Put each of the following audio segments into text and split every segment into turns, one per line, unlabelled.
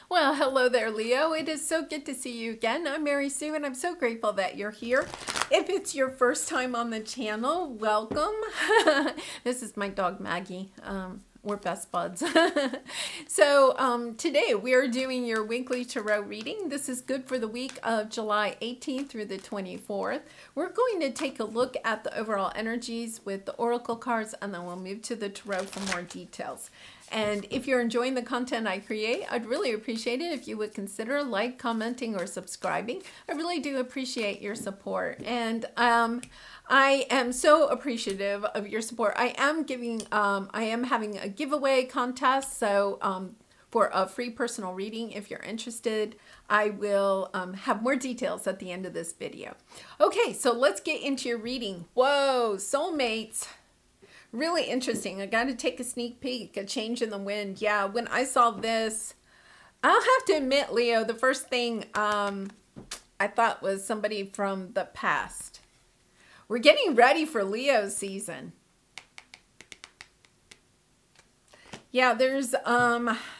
Well, hello there, Leo. It is so good to see you again. I'm Mary Sue, and I'm so grateful that you're here. If it's your first time on the channel, welcome. This is my dog, Maggie. We're best buds. So today we are doing your weekly tarot reading. This is good for the week of July 18th through the 24th. We're going to take a look at the overall energies with the oracle cards, and then we'll move to the tarot for more details. And if you're enjoying the content I create, I'd really appreciate it if you would consider like, commenting, or subscribing. I really do appreciate your support. And I am so appreciative of your support. I am having a giveaway contest. So for a free personal reading, if you're interested, I will have more details at the end of this video. Okay, so let's get into your reading. Whoa, soulmates. Really interesting. I got to take a sneak peek, a change in the wind. Yeah, when I saw this, I'll have to admit, Leo, the first thing I thought was somebody from the past. We're getting ready for Leo season. Yeah, there's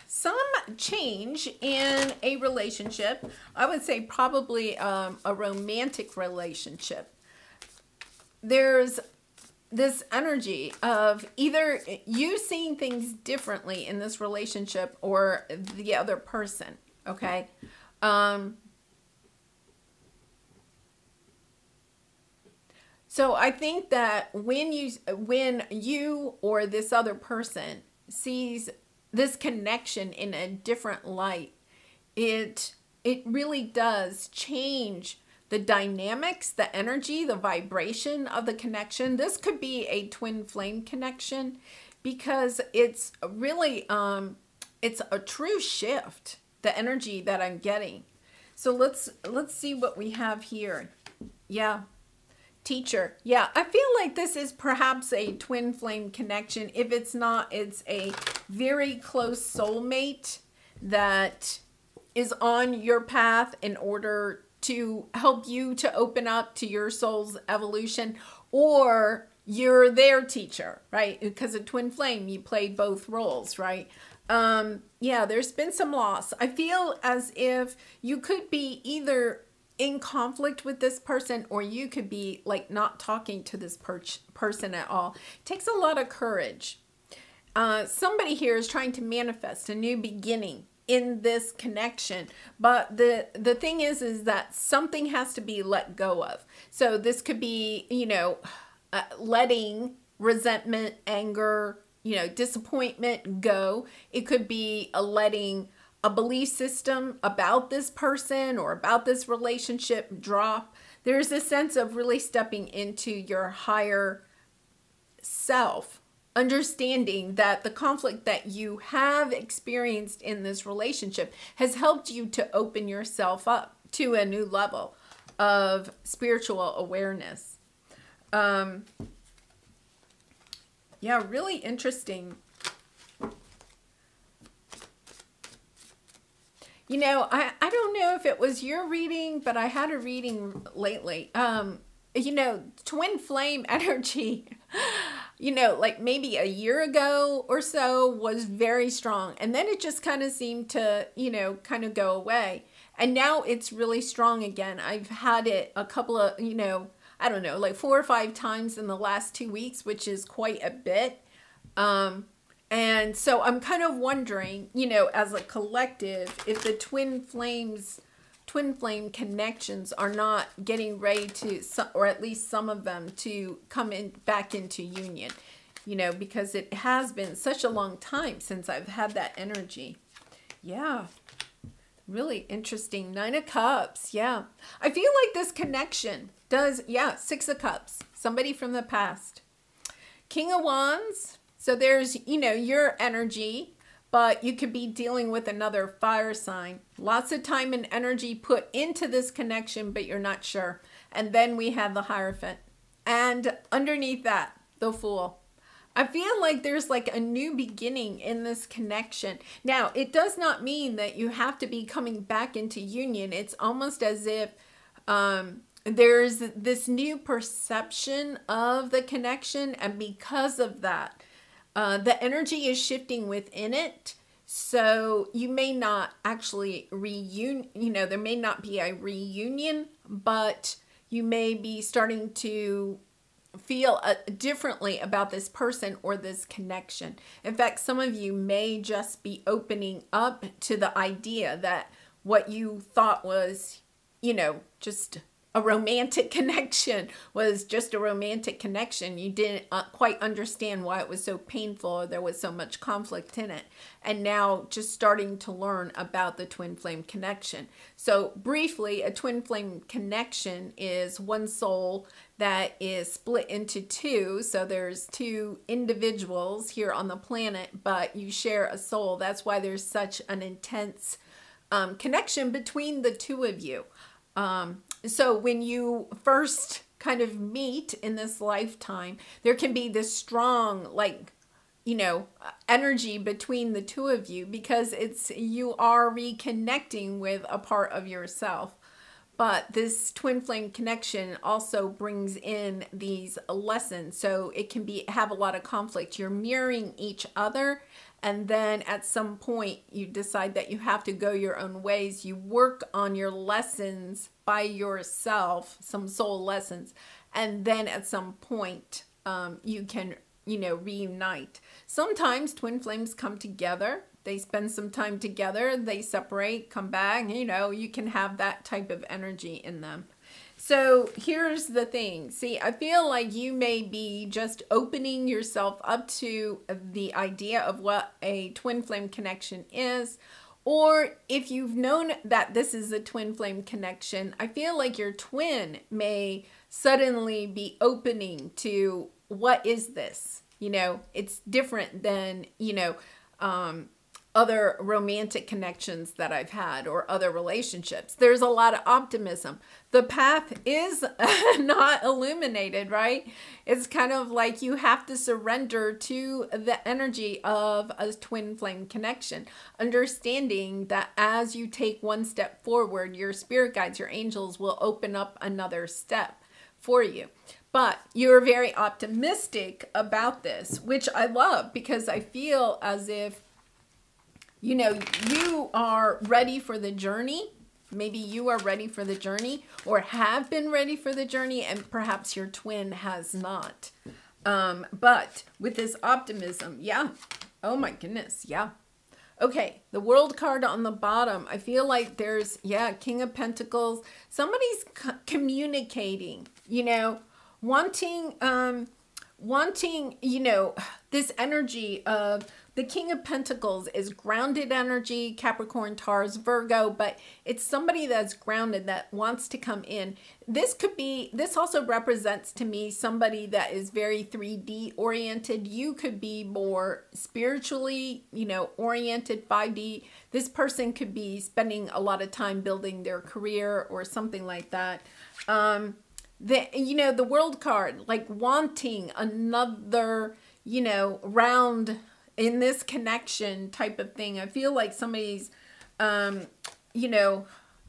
some change in a relationship. I would say probably a romantic relationship. There's this energy of either you seeing things differently in this relationship or the other person, okay? So I think that when you or this other person sees this connection in a different light, it really does change the dynamics, the energy, the vibration of the connection. This could be a twin flame connection because it's really, it's a true shift, the energy that I'm getting. So let's see what we have here. Yeah. Teacher. Yeah, I feel like this is perhaps a twin flame connection. If it's not, it's a very close soulmate that is on your path in order to help you to open up to your soul's evolution, or you're their teacher, right? Because of twin flame, you played both roles, right? Yeah, there's been some loss. I feel as if you could be either in conflict with this person, or you could be like not talking to this person at all. It takes a lot of courage. Somebody here is trying to manifest a new beginning in this connection, but the thing is that something has to be let go of. So this could be, you know, letting resentment, anger, you know, disappointment go. It could be letting a belief system about this person or about this relationship drop. There's a sense of really stepping into your higher self, understanding that the conflict that you have experienced in this relationship has helped you to open yourself up to a new level of spiritual awareness. Yeah, really interesting. You know, I don't know if it was your reading, but I had a reading lately. You know, twin flame energy, you know, like maybe a year ago or so was very strong. And then it just kind of seemed to, you know, kind of go away. And now it's really strong again. I've had it a couple of, you know, I don't know, like 4 or 5 times in the last 2 weeks, which is quite a bit. And so I'm kind of wondering, you know, as a collective, if the twin flame connections are not getting ready to, or at least some of them, to come in back into union, you know, because it has been such a long time since I've had that energy. Yeah. Really interesting. 9 of Cups. Yeah. I feel like this connection does, yeah, 6 of Cups. Somebody from the past. King of Wands. So there's, you know, your energy, but you could be dealing with another fire sign. Lots of time and energy put into this connection, but you're not sure. And then we have the Hierophant. And underneath that, the Fool. I feel like there's like a new beginning in this connection. Now, it does not mean that you have to be coming back into union. It's almost as if there's this new perception of the connection. And because of that, the energy is shifting within it So you may not actually reunion, there may not be a reunion, but you may be starting to feel differently about this person or this connection. In fact, some of you may just be opening up to the idea that what you thought was, just a romantic connection was just a romantic connection. You didn't quite understand why it was so painful, or there was so much conflict in it. And now just starting to learn about the twin flame connection. So briefly, a twin flame connection is one soul that is split into two. So there's two individuals here on the planet, but you share a soul. That's why there's such an intense connection between the two of you. So when you first kind of meet in this lifetime, there can be this strong, energy between the two of you, because you are reconnecting with a part of yourself. But this twin flame connection also brings in these lessons. So it can have a lot of conflict. You're mirroring each other. And then at some point you decide that you have to go your own ways. You work on your lessons by yourself, some soul lessons. And then at some point you can, reunite. Sometimes twin flames come together. They spend some time together, they separate, come back, you can have that type of energy in them. So here's the thing. See, I feel like you may be just opening yourself up to the idea of what a twin flame connection is. Or if you've known that this is a twin flame connection, I feel like your twin may suddenly be opening to, what is this? It's different than, other romantic connections that I've had or other relationships. There's a lot of optimism. The path is not illuminated, right? It's kind of like you have to surrender to the energy of a twin flame connection, understanding that as you take one step forward, your spirit guides, your angels will open up another step for you. But you're very optimistic about this, which I love, because I feel as if you are ready for the journey. Maybe you are ready for the journey, or have been ready for the journey, and perhaps your twin has not. But with this optimism, yeah. Oh my goodness, yeah. Okay, the World card on the bottom. I feel like there's, King of Pentacles. Somebody's communicating, wanting, this energy of the King of Pentacles is grounded energy, Capricorn, Taurus, Virgo, but it's somebody that's grounded that wants to come in. This also represents to me somebody that is very 3D oriented. You could be more spiritually, oriented, 5D. This person could be spending a lot of time building their career or something like that. The World card, like wanting another, round in this connection type of thing. I feel like somebody's,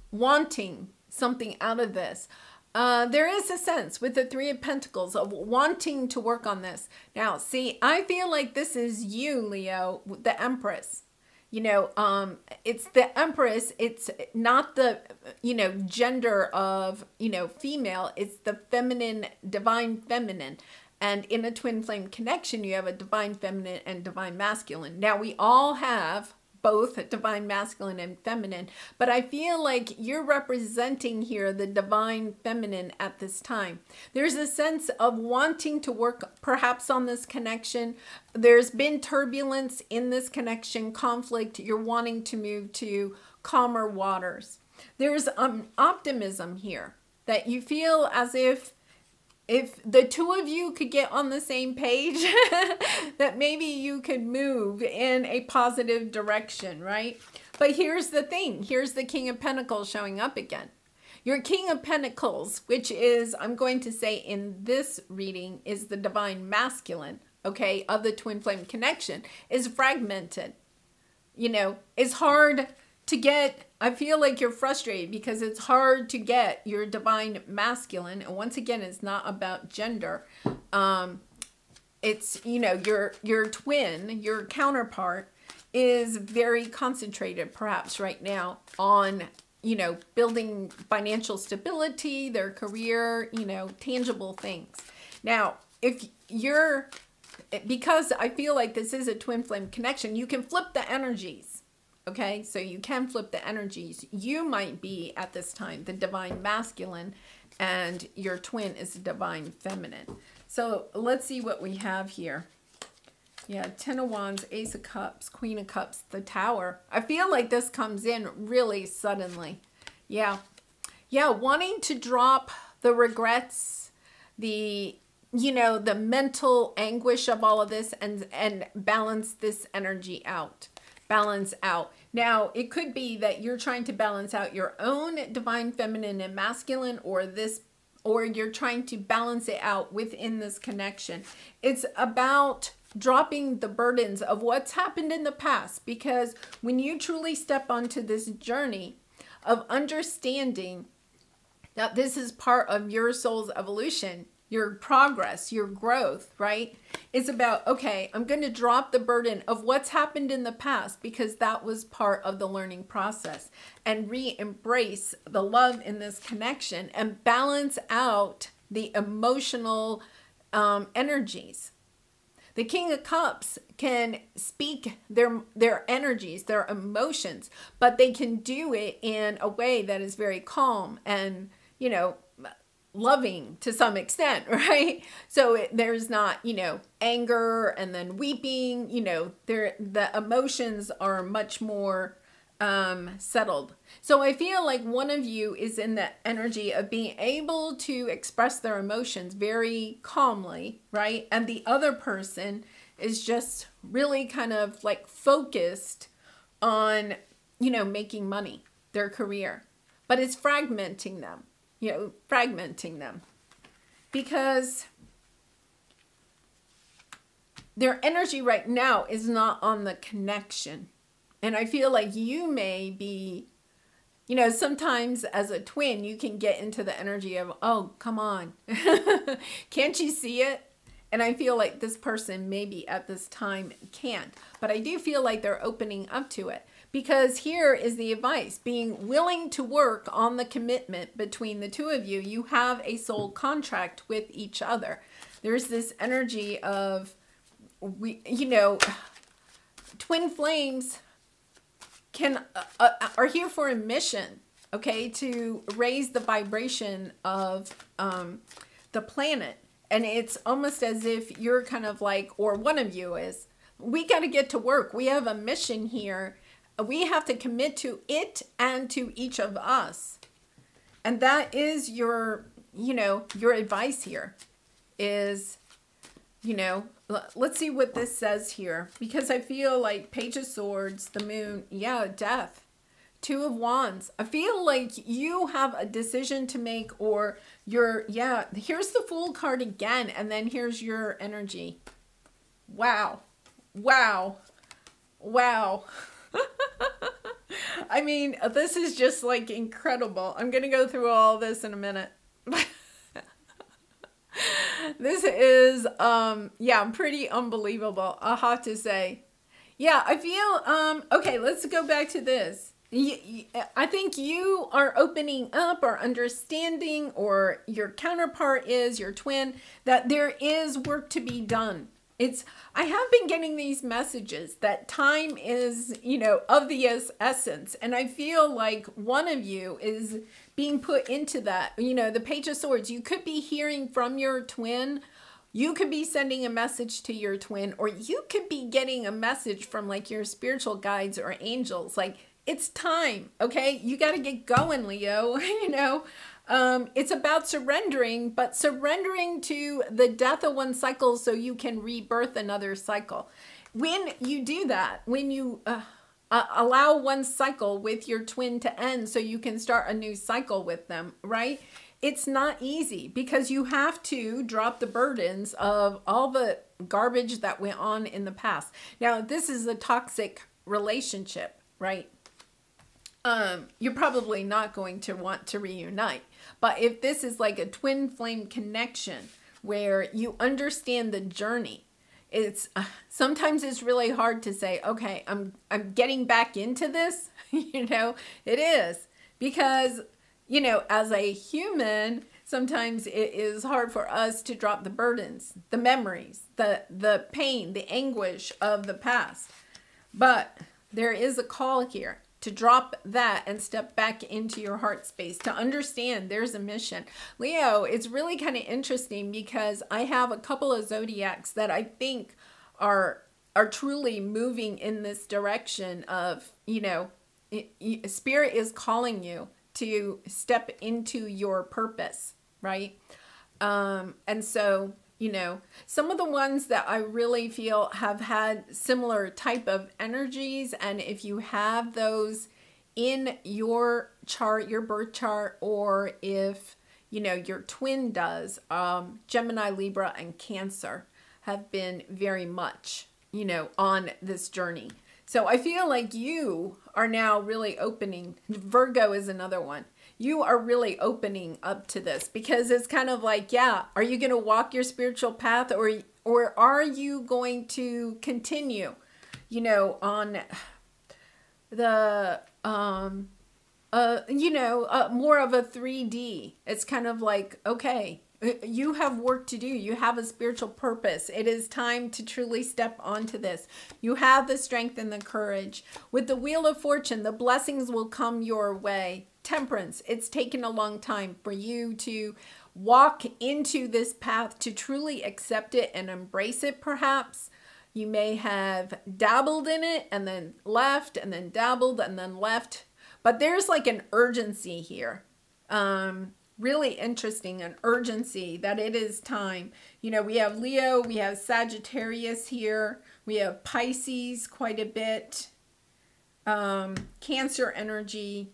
wanting something out of this. There is a sense with the Three of Pentacles of wanting to work on this. Now, see, I feel like this is you, Leo, the Empress. It's the Empress. It's not the, gender of, female. It's the feminine, divine feminine. And in a twin flame connection, you have a divine feminine and divine masculine. Now, we all have both divine masculine and feminine, but I feel like you're representing here the divine feminine at this time. There's a sense of wanting to work perhaps on this connection. There's been turbulence in this connection, conflict. You're wanting to move to calmer waters. There's optimism here, that you feel as if the two of you could get on the same page, that maybe you could move in a positive direction, right? But here's the thing. Here's the King of Pentacles showing up again. Your King of Pentacles, which is, I'm going to say in this reading, is the divine masculine, okay, of the twin flame connection, is fragmented. It's hard to get. I feel like you're frustrated because it's hard to get your divine masculine. And once again, it's not about gender. It's, your twin, your counterpart is very concentrated perhaps right now on, building financial stability, their career, tangible things. Now, because I feel like this is a twin flame connection, you can flip the energies. Okay, so you can flip the energies. You might be at this time the divine masculine, and your twin is the divine feminine. So let's see what we have here. Yeah, Ten of Wands, Ace of Cups, Queen of Cups, the Tower. I feel like this comes in really suddenly. Yeah. Yeah, wanting to drop the regrets, the mental anguish of all of this and balance this energy out. Balance out. Now, it could be that you're trying to balance out your own divine feminine and masculine, or you're trying to balance it out within this connection. It's about dropping the burdens of what's happened in the past, because when you truly step onto this journey of understanding that this is part of your soul's evolution, your progress, your growth, right? It's about, okay, I'm going to drop the burden of what's happened in the past, because that was part of the learning process, and re-embrace the love in this connection and balance out the emotional energies. The King of Cups can speak their energies, their emotions, but they can do it in a way that is very calm and, loving to some extent, right? So there's not, anger and then weeping, the emotions are much more settled. So I feel like one of you is in the energy of being able to express their emotions very calmly, right? And the other person is just really kind of like focused on, making money, their career, but it's fragmenting them. Because their energy right now is not on the connection. And I feel like you may be, sometimes as a twin, you can get into the energy of, oh, come on. Can't you see it? And I feel like this person maybe at this time can't. But I do feel like they're opening up to it. Because here is the advice, being willing to work on the commitment between the two of you. You have a soul contract with each other. There's this energy of, twin flames are here for a mission, okay, to raise the vibration of the planet. And it's almost as if you're kind of like, or one of you is, we got to get to work. We have a mission here. We have to commit to it and to each of us. And that is your advice here is, let's see what this says here. Because I feel like Page of Swords, the Moon, Death, Two of Wands. I feel like you have a decision to make, or here's the Fool card again. And then here's your energy. Wow. Wow. Wow. I mean, this is just like incredible. I'm going to go through all this in a minute. This is, pretty unbelievable, I have to say. Yeah, I feel, okay, let's go back to this. I think you are opening up or understanding, or your counterpart is, your twin, that there is work to be done. I have been getting these messages that time is, of the essence. And I feel like one of you is being put into that, the Page of Swords. You could be hearing from your twin. You could be sending a message to your twin, or you could be getting a message from like your spiritual guides or angels. Like, it's time. Okay. You got to get going, Leo, it's about surrendering, but surrendering to the death of one cycle so you can rebirth another cycle. When you do that, when you allow one cycle with your twin to end so you can start a new cycle with them, right? It's not easy, because you have to drop the burdens of all the garbage that went on in the past. Now, this is a toxic relationship, right? You're probably not going to want to reunite. But if this is like a twin flame connection where you understand the journey, it's sometimes it's really hard to say, okay, I'm getting back into this. It is, because as a human, sometimes it is hard for us to drop the burdens, the memories, the pain, the anguish of the past. But there is a call here to drop that and step back into your heart space, to understand there's a mission. Leo, it's really kind of interesting because I have a couple of zodiacs that I think are truly moving in this direction of, Spirit is calling you to step into your purpose, right? And so, some of the ones that I really feel have had similar type of energies, and if you have those in your chart, your birth chart, or if, your twin does, Gemini, Libra, and Cancer have been very much, on this journey. So I feel like you are now really opening. Virgo is another one. You are really opening up to this, because it's kind of like, yeah, are you going to walk your spiritual path, or are you going to continue, on the, more of a 3D. It's kind of like, okay, you have work to do. You have a spiritual purpose. It is time to truly step onto this. You have the strength and the courage. With the Wheel of Fortune, the blessings will come your way. Temperance, it's taken a long time for you to walk into this path, to truly accept it and embrace it. Perhaps you may have dabbled in it and then left, and then dabbled and then left. But there's like an urgency here. Really interesting, an urgency that it is time. We have Leo, we have Sagittarius here, we have Pisces quite a bit, Cancer energy.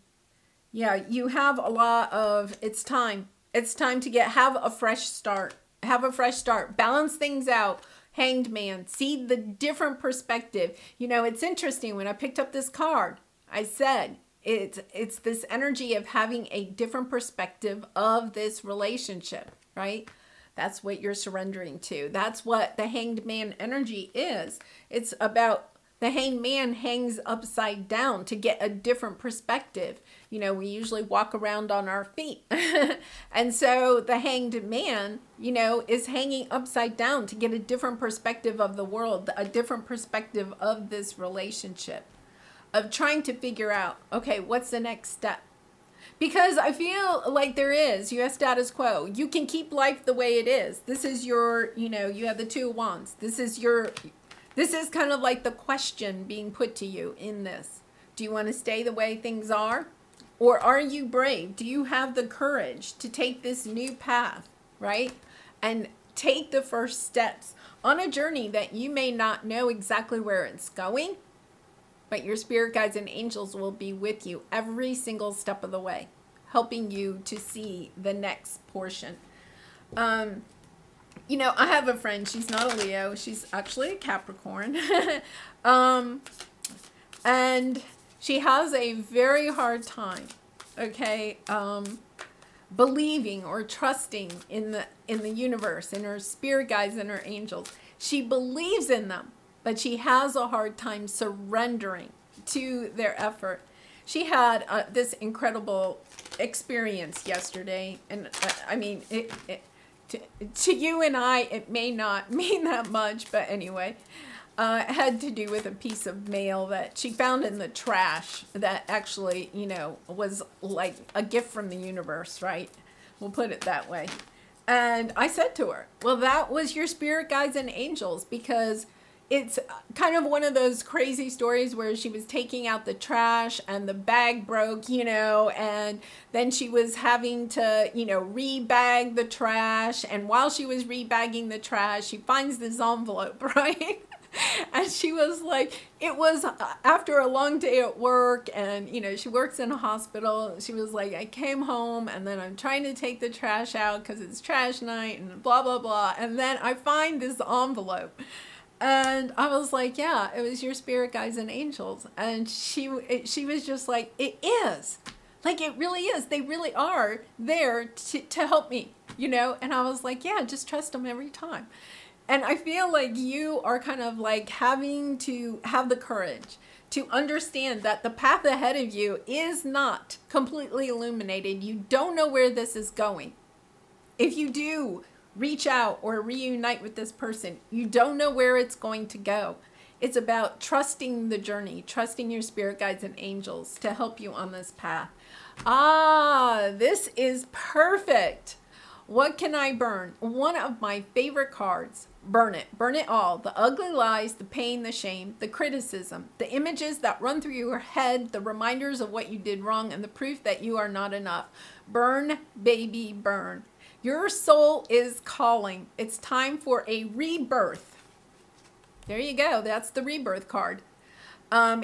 Yeah, you have a lot of, it's time. It's time to have a fresh start. Have a fresh start. Balance things out. Hanged Man. See the different perspective. It's interesting. When I picked up this card, I said, it's this energy of having a different perspective of this relationship, right? That's what you're surrendering to. That's what the Hanged Man energy is. It's about the Hanged Man hangs upside down to get a different perspective. We usually walk around on our feet. And so the Hanged Man, is hanging upside down to get a different perspective of the world, a different perspective of this relationship, of trying to figure out, okay, what's the next step? Because I feel like there is, you have status quo. You can keep life the way it is. This is your, you have the Two of Wands. This is kind of like the question being put to you in this. Do you want to stay the way things are? Or are you brave? Do you have the courage to take this new path, right? And take the first steps on a journey that you may not know exactly where it's going, but your spirit guides and angels will be with you every single step of the way, helping you to see the next portion. I have a friend, she's not a Leo, she's actually a Capricorn. And she has a very hard time, okay, believing or trusting in the universe, in her spirit guides and her angels. She believes in them, but she has a hard time surrendering to their effort. She had this incredible experience yesterday, and I mean, to you and I, it may not mean that much, but anyway, it had to do with a piece of mail that she found in the trash that actually, was like a gift from the universe, right? We'll put it that way. And I said to her, well, that was your spirit guides and angels, because it's kind of one of those crazy stories where she was taking out the trash and the bag broke, and then she was having to, rebag the trash. And while she was rebagging the trash, she finds this envelope, right? And she was like, it was after a long day at work, and, she works in a hospital. She was like, I came home and then I'm trying to take the trash out because it's trash night and blah, blah, blah. And then I find this envelope. And I was like, yeah, it was your spirit guides and angels. And she was just like, it is. Like, it really is. They really are there to help me, And I was like, yeah, just trust them every time. And I feel like you are kind of like having to have the courage to understand that the path ahead of you is not completely illuminated. You don't know where this is going. If you do reach out or reunite with this person, you don't know where it's going to go. It's about trusting the journey, trusting your spirit guides and angels to help you on this path. Ah, this is perfect. What can I burn? One of my favorite cards. Burn it. Burn it all. The ugly lies, the pain, the shame, the criticism, the images that run through your head, the reminders of what you did wrong, and the proof that you are not enough. Burn, baby, burn. Your soul is calling. It's time for a rebirth. There you go. That's the rebirth card.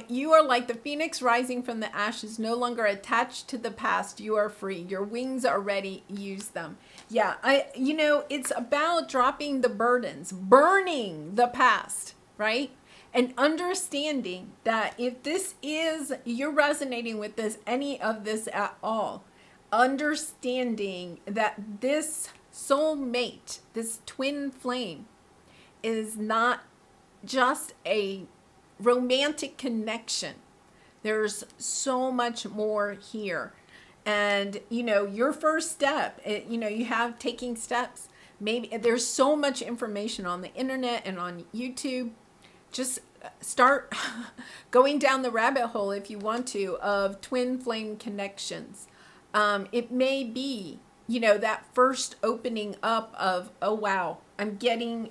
You are like the phoenix rising from the ashes, no longer attached to the past. You are free. Your wings are ready. Use them. Yeah, it's about dropping the burdens, burning the past, right? And understanding that if this is, you're resonating with this, any of this at all, understanding that this soulmate, this twin flame, is not just a romantic connection. There's so much more here. And, your first step, you have taking steps. Maybe there's so much information on the internet and on YouTube. Just start going down the rabbit hole if you want to of twin flame connections. It may be, that first opening up of, oh, wow, I'm gaining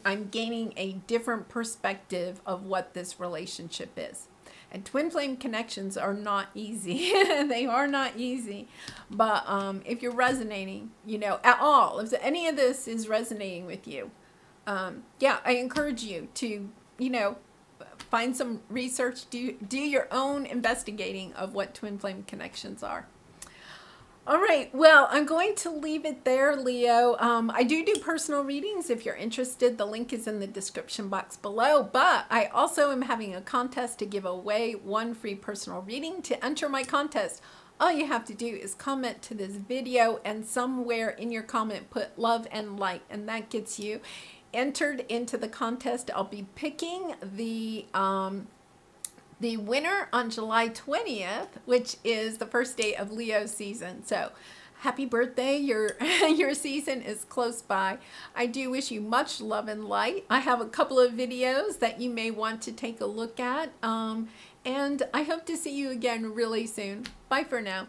a different perspective of what this relationship is. And twin flame connections are not easy. They are not easy. But if you're resonating, at all, if any of this is resonating with you, yeah, I encourage you to, find some research, do your own investigating of what twin flame connections are. All right, well, I'm going to leave it there, Leo. I do personal readings if you're interested. The link is in the description box below, but I also am having a contest to give away one free personal reading. To enter my contest, all you have to do is comment to this video and somewhere in your comment put love and light, and that gets you entered into the contest. I'll be picking the winner on July 20th, which is the first day of Leo season. So happy birthday. Your season is close by. I do wish you much love and light. I have a couple of videos that you may want to take a look at. And I hope to see you again really soon. Bye for now.